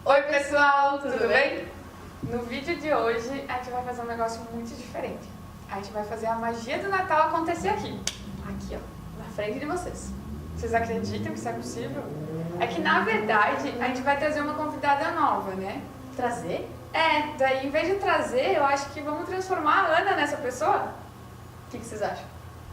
Oi pessoal, tudo bem? No vídeo de hoje a gente vai fazer um negócio muito diferente. A gente vai fazer a magia do Natal acontecer aqui, ó, na frente de vocês. Vocês acreditam que isso é possível? É que na verdade a gente vai trazer uma convidada nova, né? Trazer? Daí em vez de trazer, eu acho que vamos transformar a Ana nessa pessoa. O que vocês acham?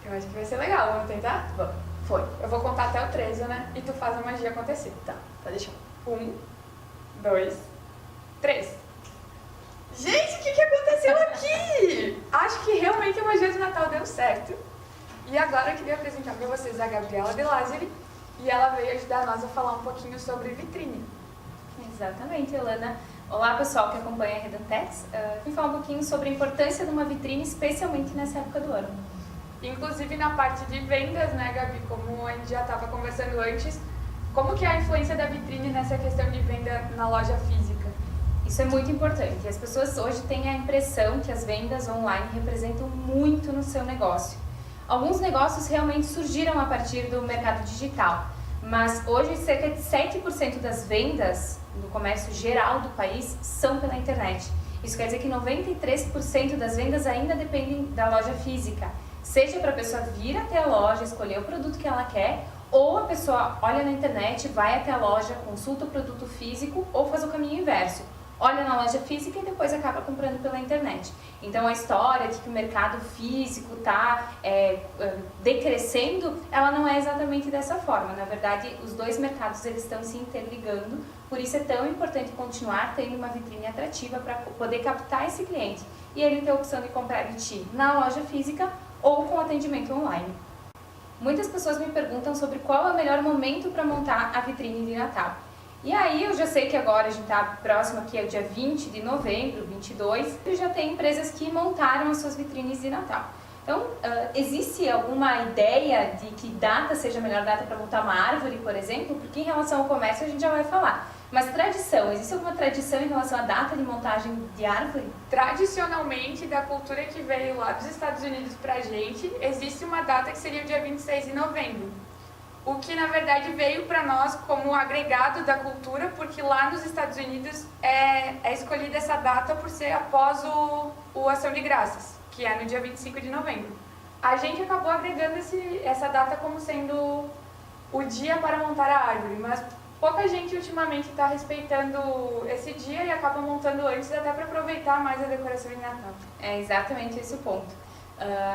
Eu acho que vai ser legal, vamos tentar? Vamos. Foi. Eu vou contar até o 13, né? E tu faz a magia acontecer. Tá deixando. 1, 2, 3. Gente, o que aconteceu aqui? Acho que realmente a magia do Natal deu certo. E agora eu queria apresentar para vocês a Gabriela De Lázari. E ela veio ajudar nós a falar um pouquinho sobre vitrine. Exatamente, Elana. Olá, pessoal que acompanha a Redantex. Vim falar um pouquinho sobre a importância de uma vitrine, especialmente nessa época do ano. Inclusive na parte de vendas, né, Gabi? Como a gente já estava conversando antes, como que é a influência da vitrine nessa questão de venda na loja física? Isso é muito importante. As pessoas hoje têm a impressão que as vendas online representam muito no seu negócio. Alguns negócios realmente surgiram a partir do mercado digital, mas hoje cerca de 7% das vendas do comércio geral do país são pela internet. Isso quer dizer que 93% das vendas ainda dependem da loja física, seja para a pessoa vir até a loja, escolher o produto que ela quer, ou a pessoa olha na internet, vai até a loja, consulta o produto físico ou faz o caminho inverso. Olha na loja física e depois acaba comprando pela internet. Então a história de que o mercado físico está decrescendo, ela não é exatamente dessa forma. Na verdade, os dois mercados eles estão se interligando, por isso é tão importante continuar tendo uma vitrine atrativa para poder captar esse cliente e ele ter a opção de comprar de ti na loja física ou com atendimento online. Muitas pessoas me perguntam sobre qual é o melhor momento para montar a vitrine de Natal. E aí eu já sei que agora a gente está próximo aqui, é o dia 20 de novembro, 22, e já tem empresas que montaram as suas vitrines de Natal. Então, existe alguma ideia de que data seja a melhor data para montar uma árvore, por exemplo? Porque em relação ao comércio a gente já vai falar. Mas tradição, existe alguma tradição em relação à data de montagem de árvore? Tradicionalmente, da cultura que veio lá dos Estados Unidos pra gente, existe uma data que seria o dia 26 de novembro. O que na verdade veio para nós como agregado da cultura, porque lá nos Estados Unidos é escolhida essa data por ser após o Ação de Graças, que é no dia 25 de novembro. A gente acabou agregando essa data como sendo o dia para montar a árvore, mas pouca gente ultimamente está respeitando esse dia e acaba montando antes, até para aproveitar mais a decoração de Natal. É exatamente esse o ponto.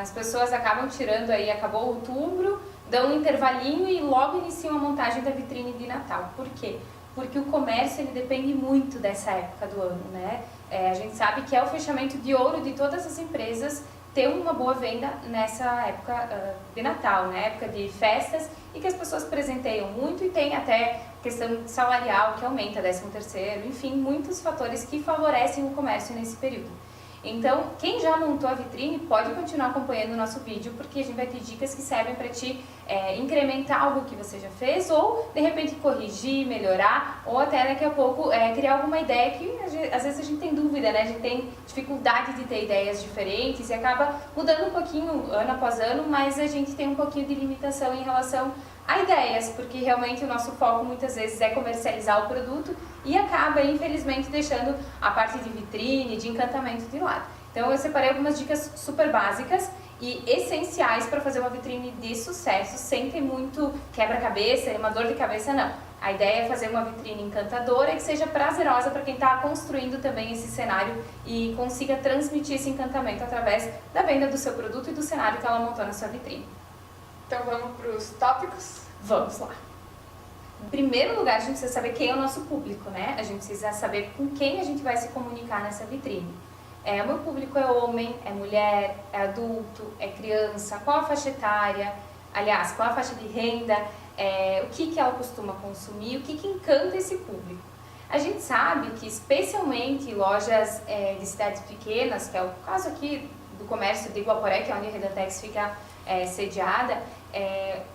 As pessoas acabam tirando aí, acabou outubro, dão um intervalinho e logo iniciam a montagem da vitrine de Natal. Por quê? Porque o comércio ele depende muito dessa época do ano, né? A gente sabe que é o fechamento de ouro de todas as empresas ter uma boa venda nessa época de Natal, né? Época de festas e que as pessoas presenteiam muito e tem até questão salarial que aumenta, 13º, enfim, muitos fatores que favorecem o comércio nesse período. Então, quem já montou a vitrine pode continuar acompanhando o nosso vídeo, porque a gente vai ter dicas que servem para te incrementar algo que você já fez, ou de repente corrigir, melhorar, ou até daqui a pouco criar alguma ideia que às vezes a gente tem dúvida, né? A gente tem dificuldade de ter ideias diferentes e acaba mudando um pouquinho ano após ano, mas a gente tem um pouquinho de limitação em relação a ideias, porque realmente o nosso foco muitas vezes é comercializar o produto e acaba, infelizmente, deixando a parte de vitrine, de encantamento de lado. Então eu separei algumas dicas super básicas e essenciais para fazer uma vitrine de sucesso, sem ter muito quebra-cabeça e uma dor de cabeça, não. A ideia é fazer uma vitrine encantadora e que seja prazerosa para quem está construindo também esse cenário e consiga transmitir esse encantamento através da venda do seu produto e do cenário que ela montou na sua vitrine. Então vamos para os tópicos? Vamos lá. Em primeiro lugar, a gente precisa saber quem é o nosso público, né? A gente precisa saber com quem a gente vai se comunicar nessa vitrine. O meu público é homem, é mulher, é adulto, é criança, qual a faixa etária, aliás, qual a faixa de renda, o que ela costuma consumir, o que encanta esse público. A gente sabe que especialmente lojas de cidades pequenas, que é o caso aqui do comércio de Iguaporé, que é onde a Redantex fica sediada,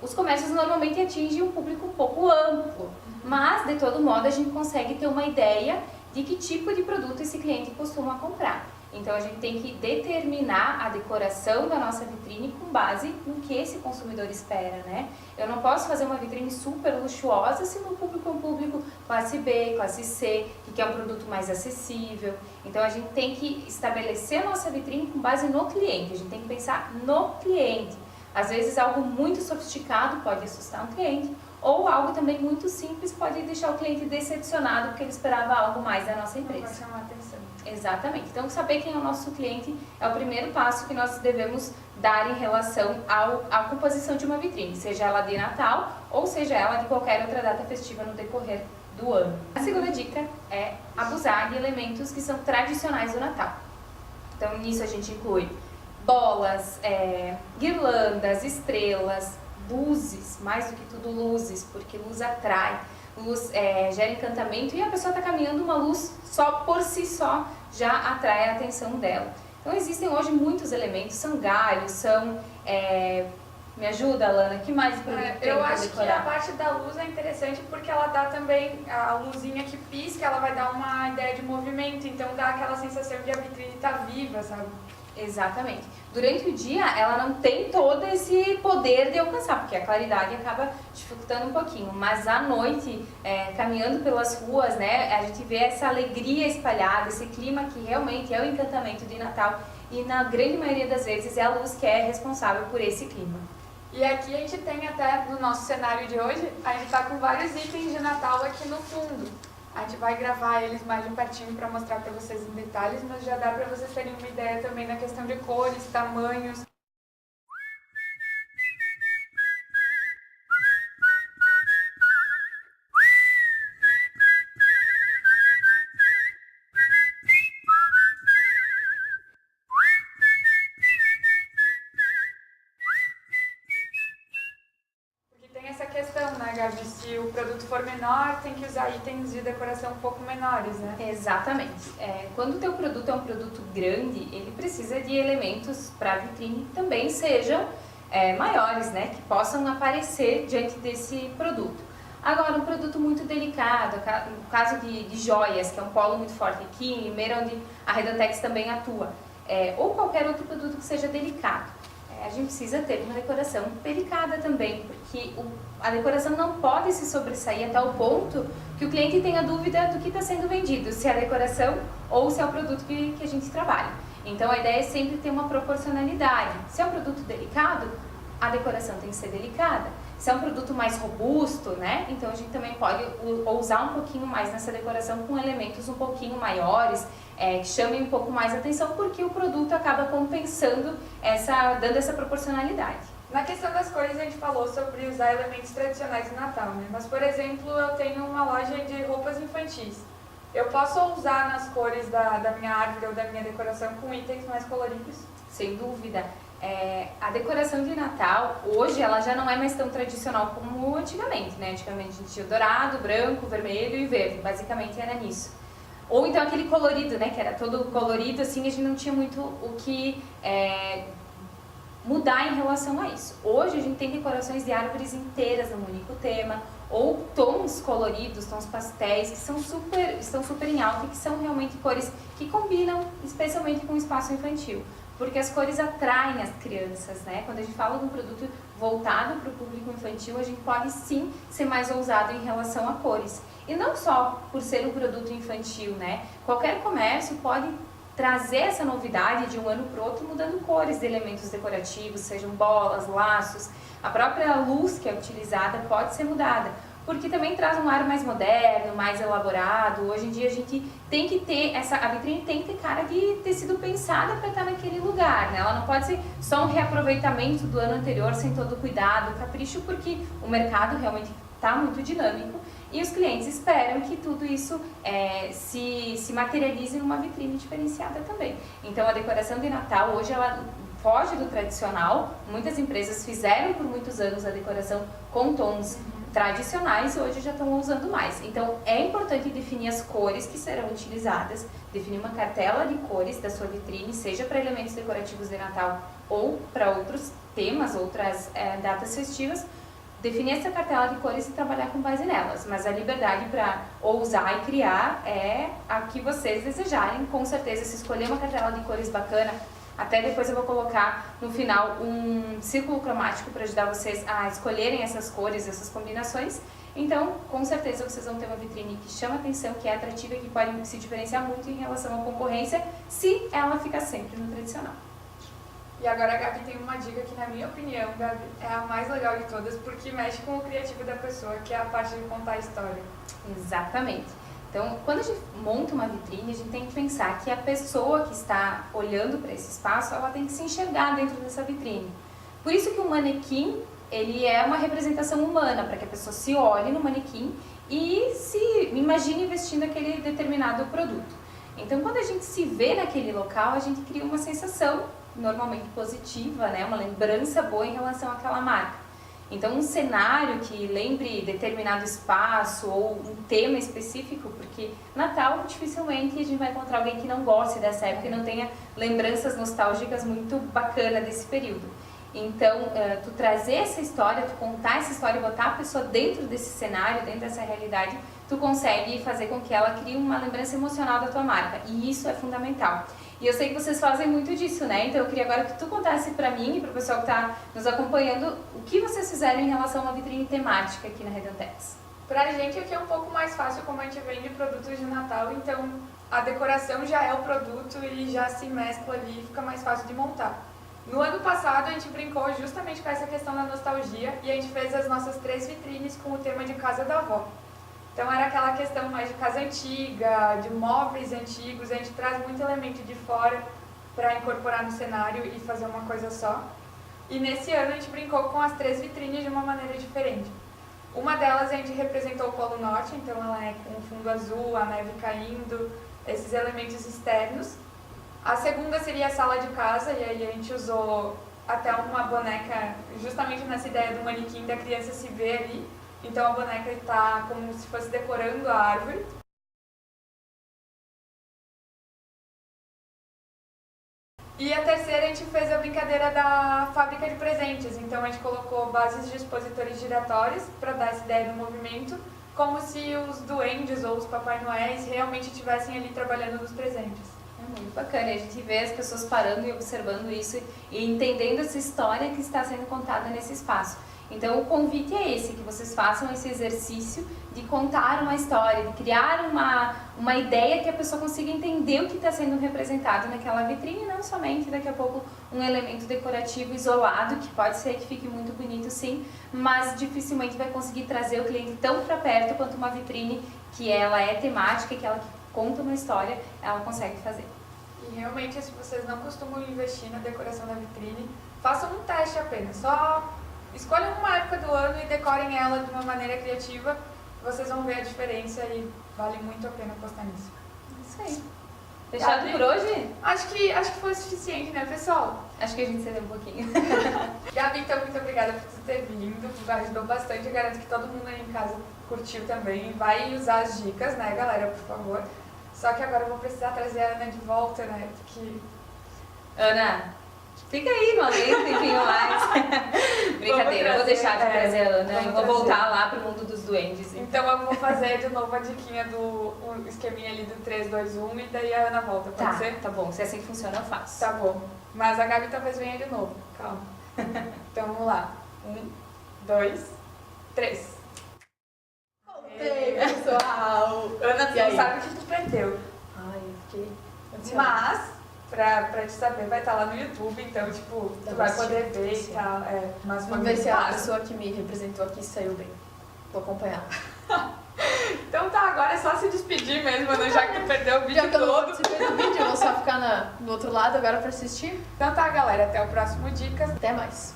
os comércios normalmente atingem um público um pouco amplo, mas de todo modo a gente consegue ter uma ideia de que tipo de produto esse cliente costuma comprar. Então a gente tem que determinar a decoração da nossa vitrine com base no que esse consumidor espera, né? Eu não posso fazer uma vitrine super luxuosa se meu público é um público classe B, classe C, que quer um produto mais acessível. Então a gente tem que estabelecer a nossa vitrine com base no cliente, a gente tem que pensar no cliente. Às vezes algo muito sofisticado pode assustar um cliente, ou algo também muito simples pode deixar o cliente decepcionado porque ele esperava algo mais da nossa empresa. Vai chamar atenção. Exatamente. Então, saber quem é o nosso cliente é o primeiro passo que nós devemos dar em relação à composição de uma vitrine, seja ela de Natal ou seja ela de qualquer outra data festiva no decorrer do ano. A segunda dica é abusar de elementos que são tradicionais do Natal. Então, nisso a gente inclui bolas, guirlandas, estrelas, luzes, mais do que tudo luzes, porque luz atrai, luz gera encantamento e a pessoa está caminhando, uma luz só por si só já atrai a atenção dela. Então existem hoje muitos elementos, são galhos, são... me ajuda, Alana, que mais produto tem Eu para acho que a parte da luz é interessante porque ela dá também, a luzinha que pisca, ela vai dar uma ideia de movimento, então dá aquela sensação de a vitrine tá viva, sabe? Exatamente. Durante o dia, ela não tem todo esse poder de alcançar, porque a claridade acaba dificultando um pouquinho. Mas à noite, caminhando pelas ruas, né, a gente vê essa alegria espalhada, esse clima que realmente é o encantamento de Natal. E na grande maioria das vezes é a luz que é responsável por esse clima. E aqui a gente tem até, no nosso cenário de hoje, a gente tá com vários itens de Natal aqui no fundo. A gente vai gravar eles mais de pertinho para mostrar para vocês em detalhes, mas já dá para vocês terem uma ideia também na questão de cores, tamanhos. Né, Gabi? Se o produto for menor, tem que usar itens de decoração um pouco menores, né? Exatamente. Quando o teu produto é um produto grande, ele precisa de elementos para a vitrine que também sejam maiores, né? Que possam aparecer diante desse produto. Agora, um produto muito delicado, no caso de joias, que é um polo muito forte aqui, em Limeira, onde a Redantex também atua, ou qualquer outro produto que seja delicado. A gente precisa ter uma decoração delicada também, porque a decoração não pode se sobressair até o ponto que o cliente tenha dúvida do que está sendo vendido, se é a decoração ou se é o produto que a gente trabalha. Então a ideia é sempre ter uma proporcionalidade. Se é um produto delicado, a decoração tem que ser delicada. Se é um produto mais robusto, né? Então a gente também pode ousar um pouquinho mais nessa decoração com elementos um pouquinho maiores, que chamem um pouco mais atenção, porque o produto acaba compensando, dando essa proporcionalidade. Na questão das cores a gente falou sobre usar elementos tradicionais do Natal, né? Mas, por exemplo, eu tenho uma loja de roupas infantis. Eu posso usar nas cores da minha árvore ou da minha decoração com itens mais coloridos? Sem dúvida. A decoração de Natal, hoje, ela já não é mais tão tradicional como antigamente, né? Antigamente a gente tinha o dourado, branco, vermelho e verde, basicamente era nisso. Ou então aquele colorido, né? Que era todo colorido, assim, a gente não tinha muito o que mudar em relação a isso. Hoje a gente tem decorações de árvores inteiras num único tema, ou tons coloridos, tons pastéis, que estão super em alta e que são realmente cores que combinam especialmente com o espaço infantil. Porque as cores atraem as crianças, né? Quando a gente fala de um produto voltado para o público infantil, a gente pode sim ser mais ousado em relação a cores. E não só por ser um produto infantil, né? Qualquer comércio pode trazer essa novidade de um ano para o outro, mudando cores de elementos decorativos, sejam bolas, laços. A própria luz que é utilizada pode ser mudada, porque também traz um ar mais moderno, mais elaborado. Hoje em dia a gente tem que ter, a vitrine tem que ter cara de ter sido pensada para estar naquele lugar, né? Ela não pode ser só um reaproveitamento do ano anterior sem todo o cuidado, capricho, porque o mercado realmente está muito dinâmico e os clientes esperam que tudo isso se materialize numa vitrine diferenciada também. Então a decoração de Natal hoje ela foge do tradicional. Muitas empresas fizeram por muitos anos a decoração com tons tradicionais e hoje já estão usando mais. Então é importante definir as cores que serão utilizadas, definir uma cartela de cores da sua vitrine, seja para elementos decorativos de Natal ou para outros temas, outras datas festivas, definir essa cartela de cores e trabalhar com base nelas, mas a liberdade para ousar e criar é a que vocês desejarem. Com certeza, se escolher uma cartela de cores bacana, até depois eu vou colocar no final um círculo cromático para ajudar vocês a escolherem essas cores, essas combinações. Então, com certeza vocês vão ter uma vitrine que chama atenção, que é atrativa e que pode se diferenciar muito em relação à concorrência, se ela ficar sempre no tradicional. E agora a Gabi tem uma dica que, na minha opinião, Gabi, é a mais legal de todas, porque mexe com o criativo da pessoa, que é a parte de contar a história. Exatamente. Então, quando a gente monta uma vitrine, a gente tem que pensar que a pessoa que está olhando para esse espaço, ela tem que se enxergar dentro dessa vitrine. Por isso que o manequim, ele é uma representação humana, para que a pessoa se olhe no manequim e se imagine vestindo aquele determinado produto. Então, quando a gente se vê naquele local, a gente cria uma sensação normalmente positiva, né? Uma lembrança boa em relação àquela marca. Então, um cenário que lembre determinado espaço ou um tema específico, porque Natal, dificilmente a gente vai encontrar alguém que não goste dessa época e não tenha lembranças nostálgicas muito bacanas desse período. Então, tu trazer essa história, tu contar essa história e botar a pessoa dentro desse cenário, dentro dessa realidade, tu consegue fazer com que ela crie uma lembrança emocional da tua marca. E isso é fundamental. E eu sei que vocês fazem muito disso, né? Então eu queria agora que tu contasse pra mim e pro pessoal que tá nos acompanhando o que vocês fizeram em relação a uma vitrine temática aqui na Redantex. Pra gente aqui é um pouco mais fácil, como a gente vende produtos de Natal, então a decoração já é o produto e já se mescla ali e fica mais fácil de montar. No ano passado a gente brincou justamente com essa questão da nostalgia e a gente fez as nossas 3 vitrines com o tema de casa da avó. Então era aquela questão mais de casa antiga, de móveis antigos, a gente traz muito elemento de fora para incorporar no cenário e fazer uma coisa só. E nesse ano a gente brincou com as 3 vitrines de uma maneira diferente. Uma delas a gente representou o Polo Norte, então ela é com o fundo azul, a neve caindo, esses elementos externos. A segunda seria a sala de casa, e aí a gente usou até uma boneca, justamente nessa ideia do manequim da criança se ver ali. Então a boneca está como se fosse decorando a árvore. E a terceira a gente fez a brincadeira da fábrica de presentes. Então a gente colocou bases de expositores giratórios para dar essa ideia do movimento, como se os duendes ou os Papai Noéis realmente estivessem ali trabalhando nos presentes. É muito bacana, a gente vê as pessoas parando e observando isso e entendendo essa história que está sendo contada nesse espaço. Então o convite é esse, que vocês façam esse exercício de contar uma história, de criar uma ideia que a pessoa consiga entender o que está sendo representado naquela vitrine, não somente daqui a pouco um elemento decorativo isolado, que pode ser que fique muito bonito sim, mas dificilmente vai conseguir trazer o cliente tão para perto quanto uma vitrine que ela é temática, que ela conta uma história, ela consegue fazer. E realmente, se vocês não costumam investir na decoração da vitrine, façam um teste apenas, só escolham uma época do ano e decorem ela de uma maneira criativa, vocês vão ver a diferença e vale muito a pena apostar nisso. Isso aí. Fechado Gabi, por hoje? Acho que foi suficiente, né, pessoal? Acho que a gente cedeu um pouquinho. Gabi, então, muito obrigada por tu ter vindo, ajudou bastante, eu garanto que todo mundo aí em casa curtiu também, vai usar as dicas, né, galera, por favor. Só que agora eu vou precisar trazer a Ana de volta, né, porque... Ana, fica aí, não aguenta um tempinho mais. Brincadeira, eu vou deixar de trazer a Ana e vou voltar lá pro mundo dos duendes. Então eu vou fazer de novo a diquinha do esqueminha ali do 3, 2, 1 e daí a Ana volta, pode ser? Tá bom, se assim funciona eu faço. Tá bom. Mas a Gabi talvez venha de novo, calma. Então vamos lá. 1, 2, 3. Voltei, pessoal! Ana, tu E aí? não sabe o que tu perdeu. Ai, eu fiquei ansiosa. Mas, pra te saber, vai estar lá no YouTube, então, tipo, Dá tu pra vai poder assistir, ver sim. e tal. É, mas foi Vamos ver muito se a massa. pessoa que me representou aqui saiu bem. Vou acompanhar. Então tá, agora é só se despedir mesmo, né? Já que tu perdeu o Já vídeo que eu não todo. participei do vídeo, eu vou só ficar no outro lado agora pra assistir. Então tá, galera, até o próximo Dicas. Até mais.